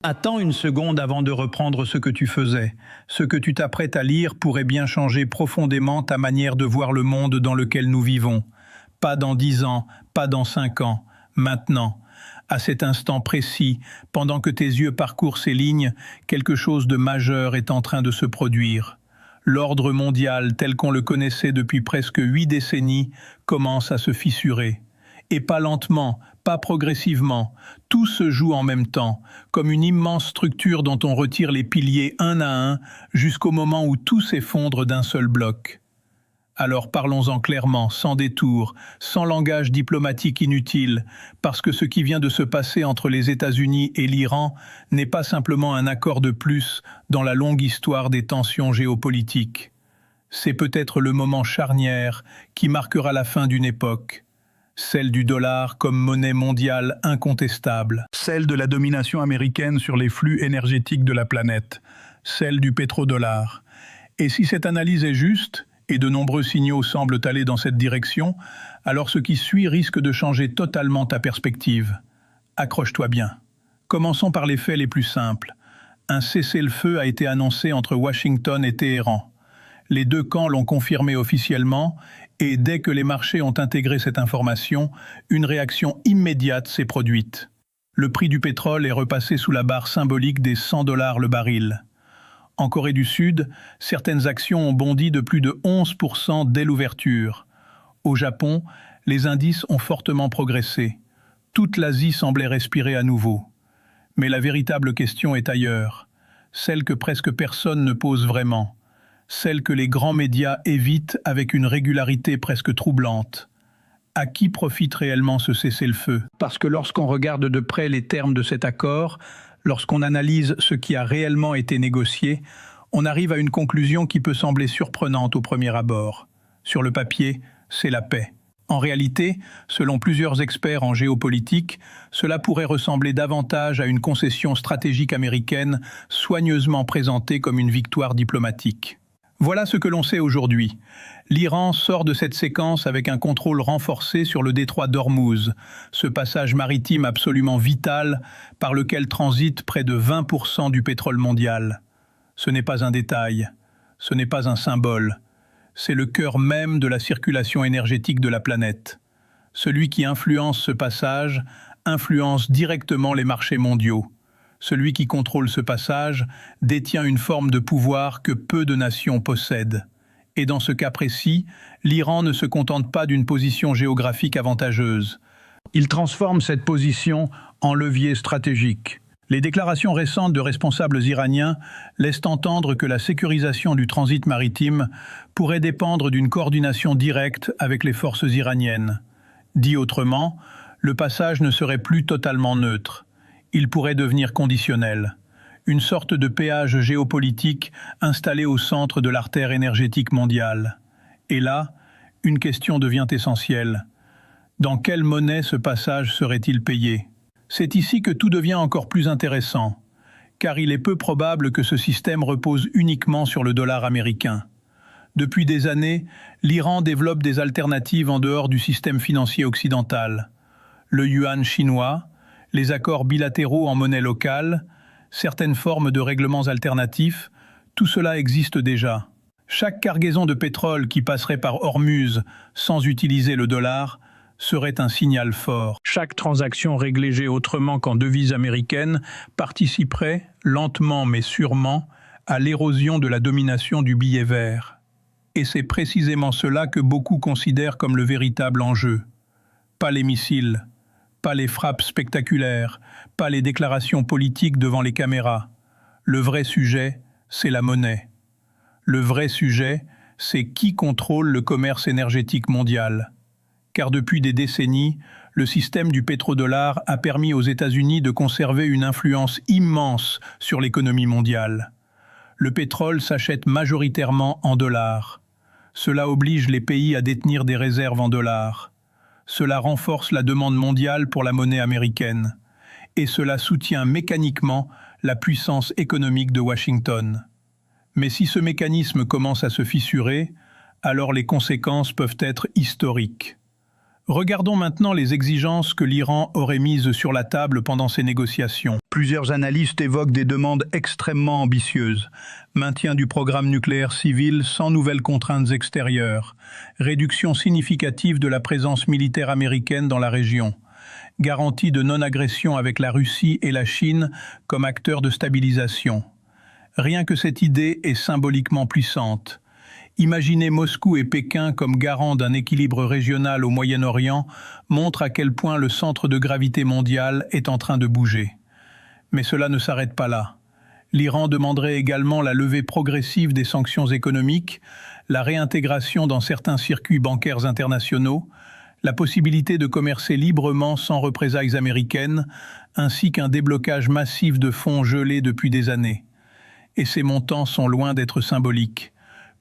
Attends une seconde avant de reprendre ce que tu faisais. Ce que tu t'apprêtes à lire pourrait bien changer profondément ta manière de voir le monde dans lequel nous vivons. Pas dans 10 ans, pas dans 5 ans, maintenant. À cet instant précis, pendant que tes yeux parcourent ces lignes, quelque chose de majeur est en train de se produire. L'ordre mondial, tel qu'on le connaissait depuis presque 8 décennies, commence à se fissurer. Et pas lentement, pas progressivement, tout se joue en même temps, comme une immense structure dont on retire les piliers un à un, jusqu'au moment où tout s'effondre d'un seul bloc. Alors parlons-en clairement, sans détour, sans langage diplomatique inutile, parce que ce qui vient de se passer entre les États-Unis et l'Iran n'est pas simplement un accord de plus dans la longue histoire des tensions géopolitiques. C'est peut-être le moment charnière qui marquera la fin d'une époque. Celle du dollar comme monnaie mondiale incontestable, celle de la domination américaine sur les flux énergétiques de la planète, celle du pétrodollar. Et si cette analyse est juste, et de nombreux signaux semblent aller dans cette direction, alors ce qui suit risque de changer totalement ta perspective. Accroche-toi bien. Commençons par les faits les plus simples. Un cessez-le-feu a été annoncé entre Washington et Téhéran. Les deux camps l'ont confirmé officiellement, et dès que les marchés ont intégré cette information, une réaction immédiate s'est produite. Le prix du pétrole est repassé sous la barre symbolique des $100 le baril. En Corée du Sud, certaines actions ont bondi de plus de 11% dès l'ouverture. Au Japon, les indices ont fortement progressé. Toute l'Asie semblait respirer à nouveau. Mais la véritable question est ailleurs, celle que presque personne ne pose vraiment. Celle que les grands médias évitent avec une régularité presque troublante. À qui profite réellement ce cessez-le-feu? Parce que lorsqu'on regarde de près les termes de cet accord, lorsqu'on analyse ce qui a réellement été négocié, on arrive à une conclusion qui peut sembler surprenante au premier abord. Sur le papier, c'est la paix. En réalité, selon plusieurs experts en géopolitique, cela pourrait ressembler davantage à une concession stratégique américaine soigneusement présentée comme une victoire diplomatique. Voilà ce que l'on sait aujourd'hui. L'Iran sort de cette séquence avec un contrôle renforcé sur le détroit d'Ormuz, ce passage maritime absolument vital par lequel transite près de 20% du pétrole mondial. Ce n'est pas un détail, ce n'est pas un symbole, c'est le cœur même de la circulation énergétique de la planète. Celui qui influence ce passage influence directement les marchés mondiaux. Celui qui contrôle ce passage détient une forme de pouvoir que peu de nations possèdent. Et dans ce cas précis, l'Iran ne se contente pas d'une position géographique avantageuse. Il transforme cette position en levier stratégique. Les déclarations récentes de responsables iraniens laissent entendre que la sécurisation du transit maritime pourrait dépendre d'une coordination directe avec les forces iraniennes. Dit autrement, le passage ne serait plus totalement neutre. Il pourrait devenir conditionnel, une sorte de péage géopolitique installé au centre de l'artère énergétique mondiale. Et là, une question devient essentielle. Dans quelle monnaie ce passage serait-il payé? C'est ici que tout devient encore plus intéressant, car il est peu probable que ce système repose uniquement sur le dollar américain. Depuis des années, l'Iran développe des alternatives en dehors du système financier occidental. Le yuan chinois, les accords bilatéraux en monnaie locale, certaines formes de règlements alternatifs, tout cela existe déjà. Chaque cargaison de pétrole qui passerait par Ormuz sans utiliser le dollar serait un signal fort. Chaque transaction réglée autrement qu'en devise américaine participerait, lentement mais sûrement, à l'érosion de la domination du billet vert. Et c'est précisément cela que beaucoup considèrent comme le véritable enjeu. Pas les missiles, pas les frappes spectaculaires, pas les déclarations politiques devant les caméras. Le vrai sujet, c'est la monnaie. Le vrai sujet, c'est qui contrôle le commerce énergétique mondial. Car depuis des décennies, le système du pétrodollar a permis aux États-Unis de conserver une influence immense sur l'économie mondiale. Le pétrole s'achète majoritairement en dollars. Cela oblige les pays à détenir des réserves en dollars. Cela renforce la demande mondiale pour la monnaie américaine. Et cela soutient mécaniquement la puissance économique de Washington. Mais si ce mécanisme commence à se fissurer, alors les conséquences peuvent être historiques. Regardons maintenant les exigences que l'Iran aurait mises sur la table pendant ces négociations. Plusieurs analystes évoquent des demandes extrêmement ambitieuses. Maintien du programme nucléaire civil sans nouvelles contraintes extérieures. Réduction significative de la présence militaire américaine dans la région. Garantie de non-agression avec la Russie et la Chine comme acteurs de stabilisation. Rien que cette idée est symboliquement puissante. Imaginer Moscou et Pékin comme garants d'un équilibre régional au Moyen-Orient montre à quel point le centre de gravité mondial est en train de bouger. Mais cela ne s'arrête pas là. L'Iran demanderait également la levée progressive des sanctions économiques, la réintégration dans certains circuits bancaires internationaux, la possibilité de commercer librement sans représailles américaines, ainsi qu'un déblocage massif de fonds gelés depuis des années. Et ces montants sont loin d'être symboliques.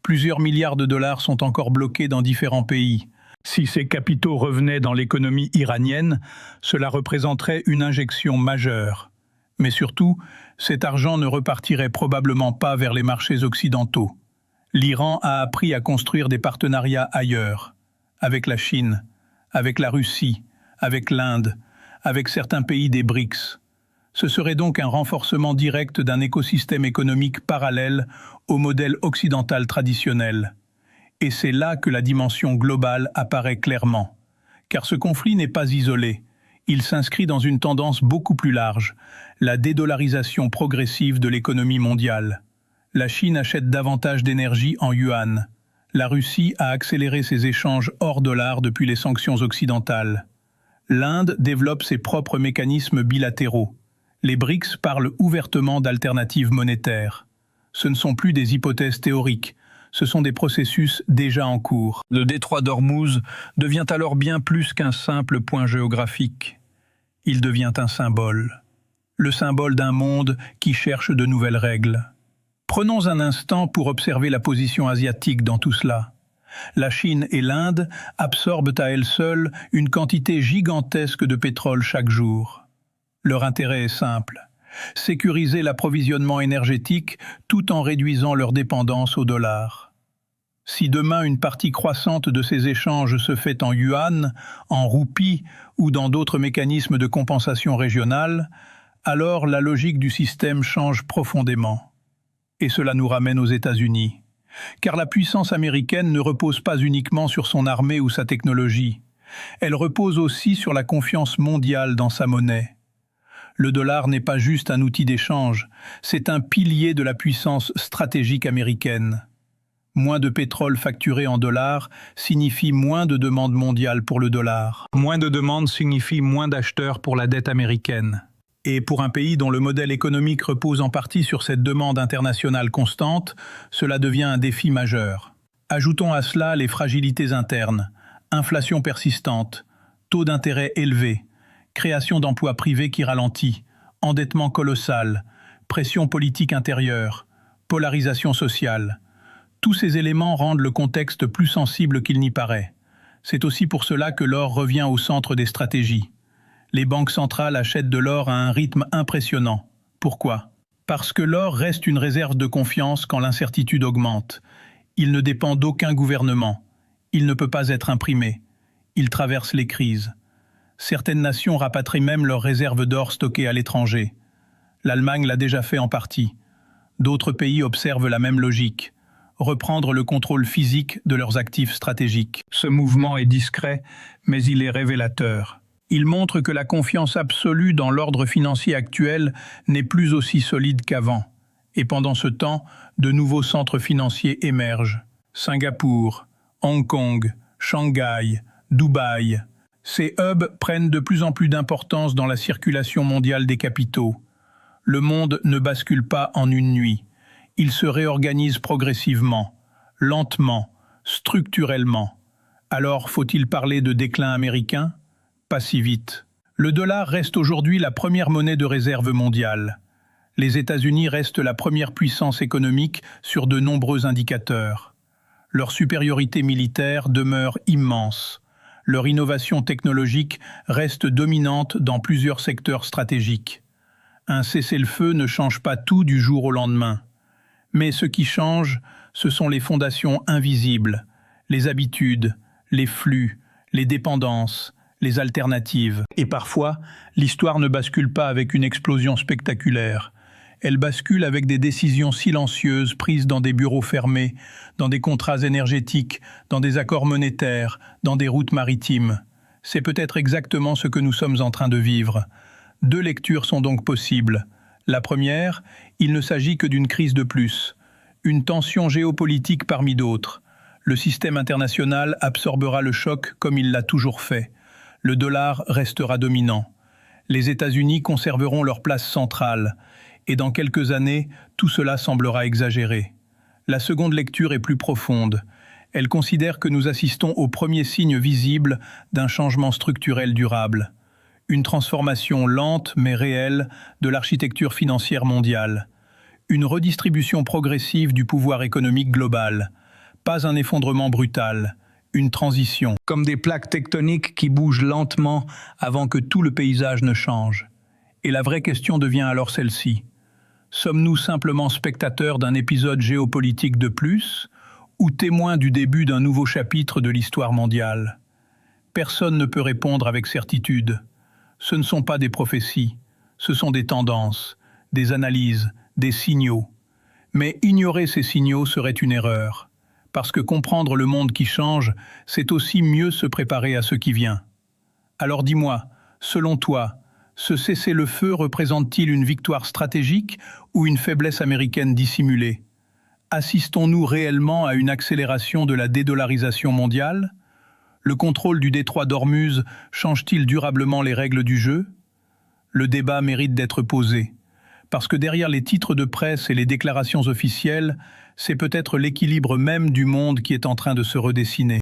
Plusieurs milliards de dollars sont encore bloqués dans différents pays. Si ces capitaux revenaient dans l'économie iranienne, cela représenterait une injection majeure. Mais surtout, cet argent ne repartirait probablement pas vers les marchés occidentaux. L'Iran a appris à construire des partenariats ailleurs, avec la Chine, avec la Russie, avec l'Inde, avec certains pays des BRICS. Ce serait donc un renforcement direct d'un écosystème économique parallèle au modèle occidental traditionnel. Et c'est là que la dimension globale apparaît clairement. Car ce conflit n'est pas isolé. Il s'inscrit dans une tendance beaucoup plus large, la dédollarisation progressive de l'économie mondiale. La Chine achète davantage d'énergie en yuan. La Russie a accéléré ses échanges hors dollar depuis les sanctions occidentales. L'Inde développe ses propres mécanismes bilatéraux. Les BRICS parlent ouvertement d'alternatives monétaires. Ce ne sont plus des hypothèses théoriques, ce sont des processus déjà en cours. Le détroit d'Ormuz devient alors bien plus qu'un simple point géographique. Il devient un symbole. Le symbole d'un monde qui cherche de nouvelles règles. Prenons un instant pour observer la position asiatique dans tout cela. La Chine et l'Inde absorbent à elles seules une quantité gigantesque de pétrole chaque jour. Leur intérêt est simple, sécuriser l'approvisionnement énergétique tout en réduisant leur dépendance au dollar. Si demain une partie croissante de ces échanges se fait en yuan, en roupies ou dans d'autres mécanismes de compensation régionale, alors la logique du système change profondément. Et cela nous ramène aux États-Unis. Car la puissance américaine ne repose pas uniquement sur son armée ou sa technologie. Elle repose aussi sur la confiance mondiale dans sa monnaie. Le dollar n'est pas juste un outil d'échange, c'est un pilier de la puissance stratégique américaine. Moins de pétrole facturé en dollars signifie moins de demande mondiale pour le dollar. Moins de demande signifie moins d'acheteurs pour la dette américaine. Et pour un pays dont le modèle économique repose en partie sur cette demande internationale constante, cela devient un défi majeur. Ajoutons à cela les fragilités internes, inflation persistante, taux d'intérêt élevés, création d'emplois privés qui ralentit, endettement colossal, pression politique intérieure, polarisation sociale. Tous ces éléments rendent le contexte plus sensible qu'il n'y paraît. C'est aussi pour cela que l'or revient au centre des stratégies. Les banques centrales achètent de l'or à un rythme impressionnant. Pourquoi? Parce que l'or reste une réserve de confiance quand l'incertitude augmente. Il ne dépend d'aucun gouvernement. Il ne peut pas être imprimé. Il traverse les crises. Certaines nations rapatrient même leurs réserves d'or stockées à l'étranger. L'Allemagne l'a déjà fait en partie. D'autres pays observent la même logique, reprendre le contrôle physique de leurs actifs stratégiques. Ce mouvement est discret, mais il est révélateur. Il montre que la confiance absolue dans l'ordre financier actuel n'est plus aussi solide qu'avant. Et pendant ce temps, de nouveaux centres financiers émergent. Singapour, Hong Kong, Shanghai, Dubaï. Ces hubs prennent de plus en plus d'importance dans la circulation mondiale des capitaux. Le monde ne bascule pas en une nuit. Il se réorganise progressivement, lentement, structurellement. Alors, faut-il parler de déclin américain? Pas si vite. Le dollar reste aujourd'hui la première monnaie de réserve mondiale. Les États-Unis restent la première puissance économique sur de nombreux indicateurs. Leur supériorité militaire demeure immense. Leur innovation technologique reste dominante dans plusieurs secteurs stratégiques. Un cessez-le-feu ne change pas tout du jour au lendemain. Mais ce qui change, ce sont les fondations invisibles, les habitudes, les flux, les dépendances, les alternatives. Et parfois, l'histoire ne bascule pas avec une explosion spectaculaire. Elle bascule avec des décisions silencieuses prises dans des bureaux fermés, dans des contrats énergétiques, dans des accords monétaires, dans des routes maritimes. C'est peut-être exactement ce que nous sommes en train de vivre. 2 lectures sont donc possibles. La première, il ne s'agit que d'une crise de plus. Une tension géopolitique parmi d'autres. Le système international absorbera le choc comme il l'a toujours fait. Le dollar restera dominant. Les États-Unis conserveront leur place centrale. Et dans quelques années, tout cela semblera exagéré. La seconde lecture est plus profonde. Elle considère que nous assistons au premier signe visible d'un changement structurel durable. Une transformation lente mais réelle de l'architecture financière mondiale. Une redistribution progressive du pouvoir économique global. Pas un effondrement brutal, une transition. Comme des plaques tectoniques qui bougent lentement avant que tout le paysage ne change. Et la vraie question devient alors celle-ci. Sommes-nous simplement spectateurs d'un épisode géopolitique de plus ou témoins du début d'un nouveau chapitre de l'histoire mondiale? Personne ne peut répondre avec certitude. Ce ne sont pas des prophéties, ce sont des tendances, des analyses, des signaux. Mais ignorer ces signaux serait une erreur, parce que comprendre le monde qui change, c'est aussi mieux se préparer à ce qui vient. Alors dis-moi, selon toi, ce cessez-le-feu représente-t-il une victoire stratégique ou une faiblesse américaine dissimulée? Assistons-nous réellement à une accélération de la dédollarisation mondiale? Le contrôle du détroit d'Ormuz change-t-il durablement les règles du jeu? Le débat mérite d'être posé, parce que derrière les titres de presse et les déclarations officielles, c'est peut-être l'équilibre même du monde qui est en train de se redessiner.